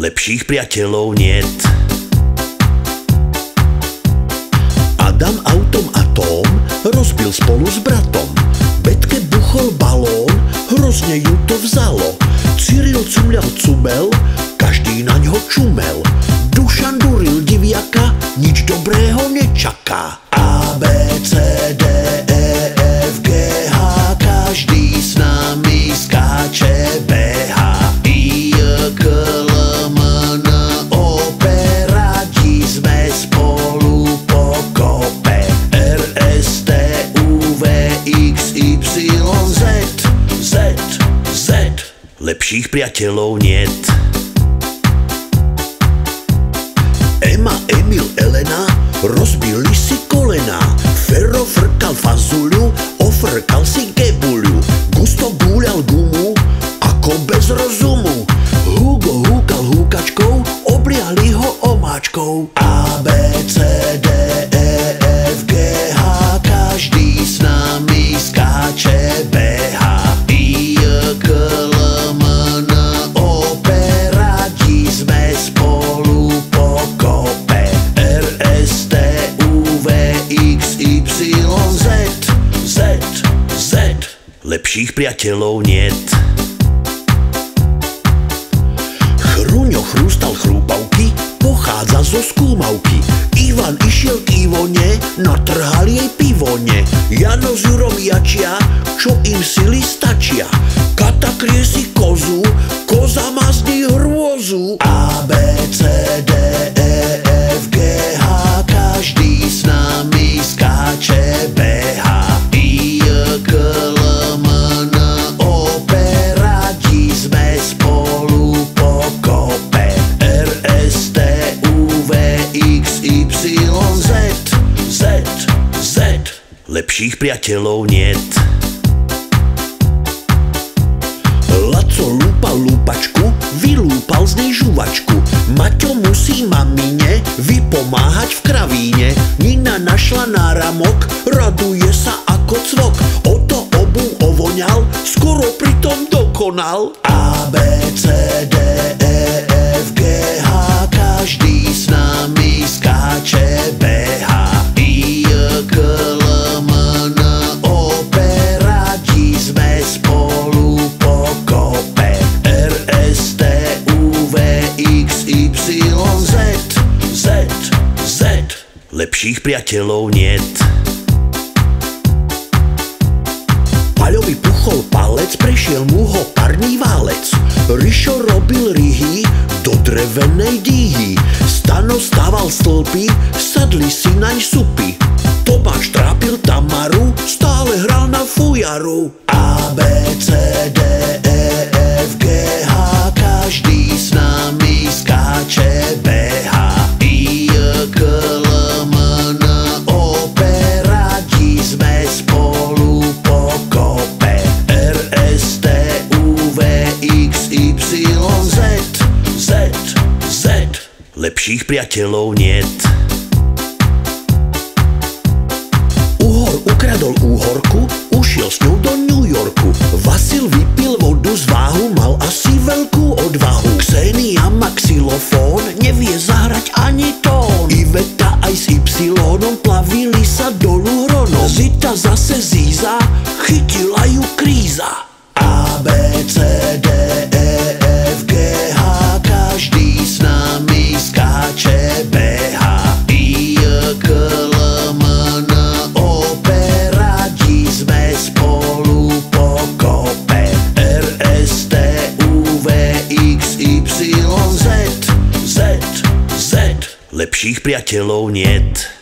lepších priateľov niet. Adam autom atóm rozbil spolu s bratom. Betke buchol balón, hrozne ju to vzalo. Cyril cumľal cumel, každý na ňo čumel. Dušan duril diviaka, nič dobrého nečaká. A, B, C, D, E, F, G, H, každý s nami skáče, beha. I, J, K, L, M, N, O, P, radi sme spolu pokope. R, S, T, U, V, X, Y, Z, Z, Z, lepších priateľov niet. Ema, Emil, Elena rozbili si kolena. Fero frkal fazuľu, ofrkal si gebuľu. Gusto gúľal gumu, ako bez rozumu. Hugo húkal húkačkou, obliali ho omáčkou. A, B, C, D, E, F, G, H, každý s nami skáče, beha. I, J, K, L, M, N, O, P, radi sme spolu pokope. R, S, T, U, V, X, Y, Z, Z, Z, lepších priateľov niet. Chruňo chrústal chrúpavky, pochádza zo Skúmavky. Ivan išiel k Ivone, natrhal jej pivone. Jano s Jurom jačia, čo im sily stačia. Kata krie si kozu, koza má z nej hrôzu. A, B, C, D, E, F, G, H, každý s nami skáče, beha. I, J, K, L, M, N, O, P, radi sme spolu pokope. R, S, T, U, V, X, Y, Z, Z, Z, lepších priateľov niet. Laco lúpal lúpačku, vylúpal z nej žuvačku. Maťo musí mamine vypomáhať v kravíne. Nina našla náramok, raduje sa ako cvok. Oto obu ovoňal, skoro pritom dokonal. A, B, C, D, E, F, G, H, každý s nami skáče, beha. I, J, K, L, M, N, O, P, radi sme spolu pokope. R, S, T, U, V, X, Y, Z, Z, Z, lepších priateľov niet. Paľovi puchol palec, prešiel mu ho parný válec. Rišo robil ryhy do drevenej dýhy. Stano staval stĺpy, sadli si naň supy. Tomáš trápil Tamaru, stále hral na fujaru. A, B, C, D, E, F, G, H, každý s nami skáče, beha. I, J, K, L, M, N, O, P, radi sme spolu pokope. R, S, T, U, V, X, Y, Z, Z, Z, lepších priateľov niet. Uhor ukradol úhorku, ušiel s ňou do New Yorku. Vasil vypil vodu z váhu, mal asi veľkú odvahu. Ksenia má xylofón, nevie zahrať ani tón. Iveta aj s Y-om plavili sa dolu hronom. Zita zase zíza, chytila ju kríza. A, B, C, D, E, F, G, H, každý s nami skáče, beha. I, J, K, L, M, N, O, P, radi sme spolu pokope. R, S, T, U, V, X, Y, Z, Z, Z, lepších priateľov niet.